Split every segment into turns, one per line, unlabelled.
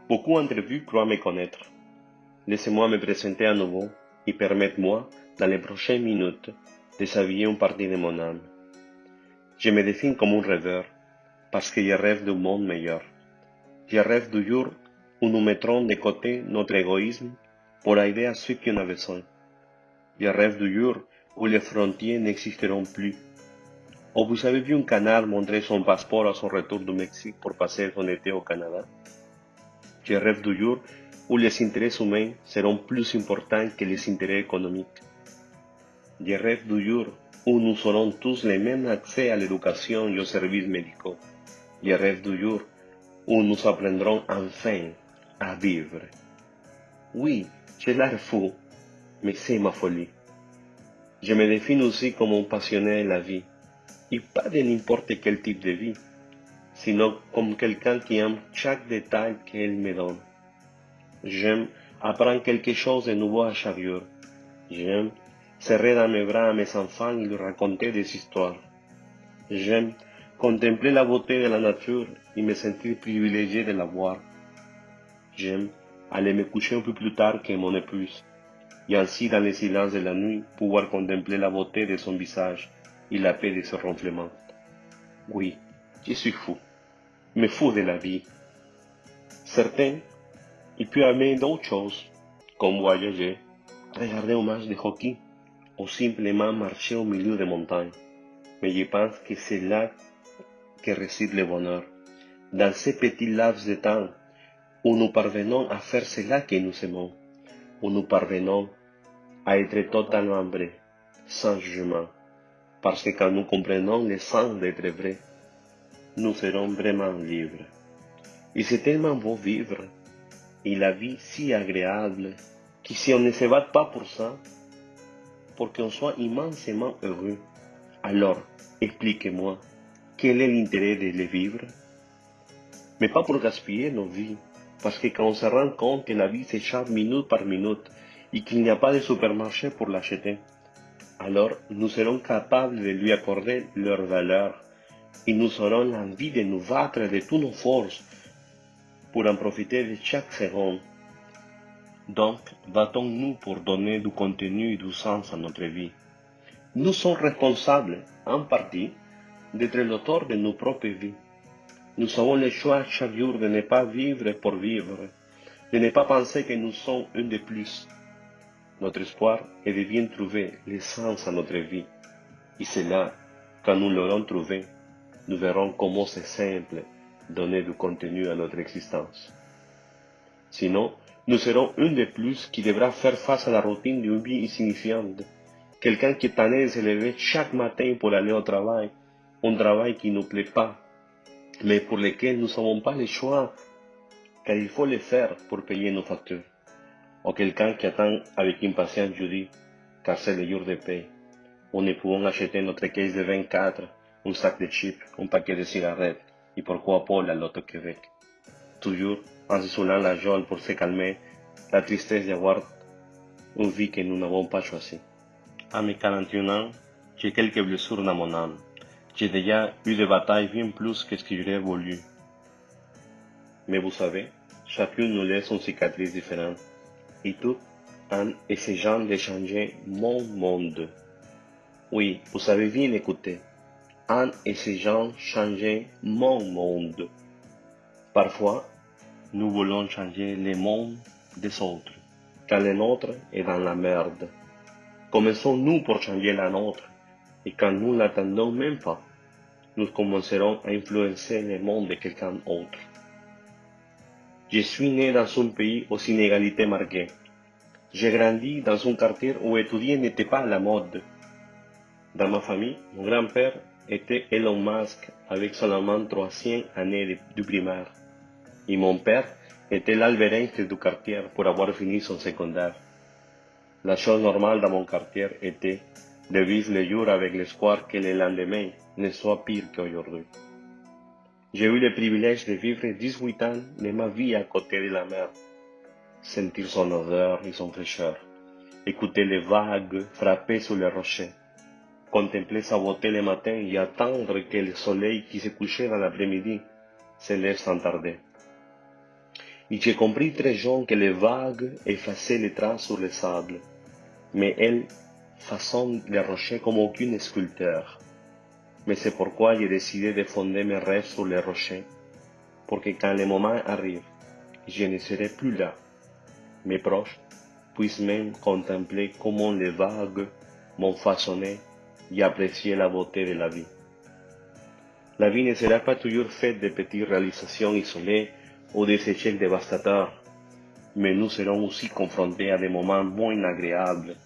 Beaucoup d'entre vous croient me connaître. Laissez-moi me présenter à nouveau et permettez-moi, dans les prochaines minutes, de s'habiller une partie de mon âme. Je me définis comme un rêveur, parce que je rêve d'un monde meilleur. Je rêve du jour où nous mettrons de côté notre égoïsme pour aider à ceux qui en ont besoin. Je rêve du jour où les frontières n'existeront plus. Ou vous avez vu un canard montrer son passeport à son retour du Mexique pour passer son été au Canada? Je rêve du jour où les intérêts humains seront plus importants que les intérêts économiques. Je rêve du jour où nous aurons tous le même accès à l'éducation et aux services médicaux. Je rêve du jour où nous apprendrons enfin à vivre. Oui, j'ai l'air fou, mais c'est ma folie. Je me définis aussi comme un passionné de la vie, et pas de n'importe quel type de vie, sinon comme quelqu'un qui aime chaque détail qu'elle me donne. J'aime apprendre quelque chose de nouveau à chaque jour. J'aime serrer dans mes bras à mes enfants et leur raconter des histoires. J'aime contempler la beauté de la nature et me sentir privilégié de la voir. J'aime aller me coucher un peu plus tard que mon épouse, et ainsi dans le silence de la nuit pouvoir contempler la beauté de son visage et la paix de ses ronflements. Oui, je suis fou, mais fou de la vie. Certains, ils peuvent aimer d'autres choses, comme voyager, regarder un match de hockey, ou simplement marcher au milieu des montagnes. Mais je pense que c'est là que réside le bonheur, dans ces petits laps de temps où nous parvenons à faire cela que nous aimons, où nous parvenons à être totalement vrais, sans jugement, parce que quand nous comprenons le sens d'être vrai, nous serons vraiment libres. Et c'est tellement beau vivre, et la vie si agréable, que si on ne se bat pas pour ça, pour qu'on soit immensément heureux, alors expliquez-moi, quel est l'intérêt de les vivre? Mais pas pour gaspiller nos vies, parce que quand on se rend compte que la vie s'échappe minute par minute et qu'il n'y a pas de supermarché pour l'acheter, alors nous serons capables de lui accorder leur valeur et nous aurons l'envie de nous battre de toutes nos forces pour en profiter de chaque seconde. Donc, battons-nous pour donner du contenu et du sens à notre vie. Nous sommes responsables, en partie, d'être l'auteur de nos propres vies. Nous avons le choix chaque jour de ne pas vivre pour vivre, de ne pas penser que nous sommes un de plus. Notre espoir est de bien trouver le sens à notre vie. Et c'est là, quand nous l'aurons trouvé, nous verrons comment c'est simple donner du contenu à notre existence. Sinon, nous serons un de plus qui devra faire face à la routine d'une vie insignifiante. Quelqu'un qui est tanné de se lever chaque matin pour aller au travail, un travail qui ne nous plaît pas, mais pour lequel nous n'avons pas le choix, car il faut le faire pour payer nos factures. Ou quelqu'un qui attend avec impatience jeudi, car c'est le jour de paie, où nous pouvons acheter notre caisse de 24, un sac de chips, un paquet de cigarettes, et pourquoi pas la Loto Québec. Toujours en se soulant la joie pour se calmer la tristesse d'avoir une vie que nous n'avons pas choisie. À mes 41 ans, j'ai quelques blessures dans mon âme. J'ai déjà eu des batailles bien plus que ce que j'aurais voulu. Mais vous savez, chacune nous laisse une cicatrice différente. Et tout en essayant de changer mon monde. Oui, vous avez bien écouté. En essayant de changer mon monde. Parfois, nous voulons changer le monde des autres, quand le nôtre est dans la merde. Commençons-nous pour changer la nôtre, et quand nous ne l'attendons même pas, nous commencerons à influencer le monde de quelqu'un d'autre. Je suis né dans un pays aux inégalités marquées. J'ai grandi dans un quartier où étudier n'était pas à la mode. Dans ma famille, mon grand-père était Elon Musk avec seulement 3e année du primaire. Et mon père était l'Albert Einstein du quartier pour avoir fini son secondaire. La chose normale dans mon quartier était de vivre le jour avec l'espoir que le lendemain ne soit pire qu'aujourd'hui. J'ai eu le privilège de vivre 18 ans de ma vie à côté de la mer, sentir son odeur et son fraîcheur, écouter les vagues frapper sur les rochers, contempler sa beauté le matin et attendre que le soleil qui se couchait dans l'après-midi se lève sans tarder. et j'ai compris très jeune que les vagues effaçaient les traces sur le sable, mais elles façonnent les rochers comme aucun sculpteur. Mais c'est pourquoi j'ai décidé de fonder mes rêves sur les rochers, pour que quand le moment arrive, je ne serai plus là. Mes proches puissent même contempler comment les vagues m'ont façonné et apprécier la beauté de la vie. La vie ne sera pas toujours faite de petites réalisations isolées ou des échecs dévastateurs, mais nous serons aussi confrontés à des moments moins agréables.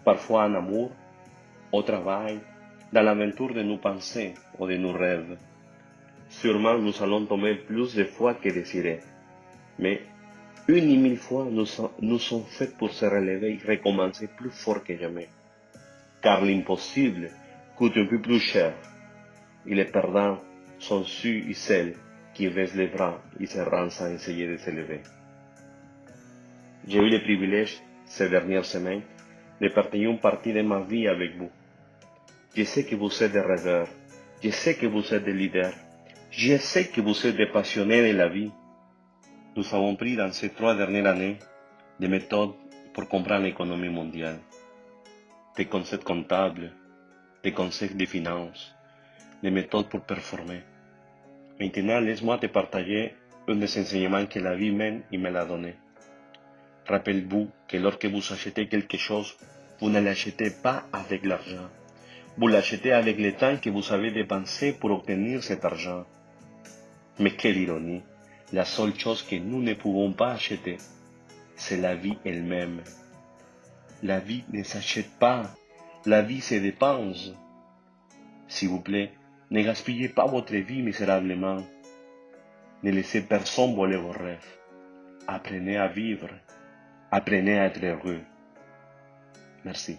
Parfois en amour, au travail, dans l'aventure de nos pensées ou de nos rêves. Sûrement nous allons tomber plus de fois que désiré, mais une et mille fois nous sommes faits pour se relever et recommencer plus fort que jamais. Car l'impossible coûte un peu plus cher, et les perdants sont ceux et celles qui baissent les bras et se rendent sans essayer de se lever. J'ai eu le privilège, ces dernières semaines, de partager une partie de ma vie avec vous. Je sais que vous êtes des rêveurs, je sais que vous êtes des leaders, je sais que vous êtes des passionnés de la vie. Nous avons pris dans ces 3 dernières années des méthodes pour comprendre l'économie mondiale, des concepts comptables, des concepts de finances, des méthodes pour performer. Maintenant, laisse-moi te partager un des enseignements que la vie même me l'a donné. Rappelez-vous que lorsque vous achetez quelque chose, vous ne l'achetez pas avec l'argent. Vous l'achetez avec le temps que vous avez dépensé pour obtenir cet argent. Mais quelle ironie! La seule chose que nous ne pouvons pas acheter, c'est la vie elle-même. La vie ne s'achète pas, la vie se dépense. S'il vous plaît, ne gaspillez pas votre vie misérablement. Ne laissez personne voler vos rêves. Apprenez à vivre, apprenez à être heureux. Merci.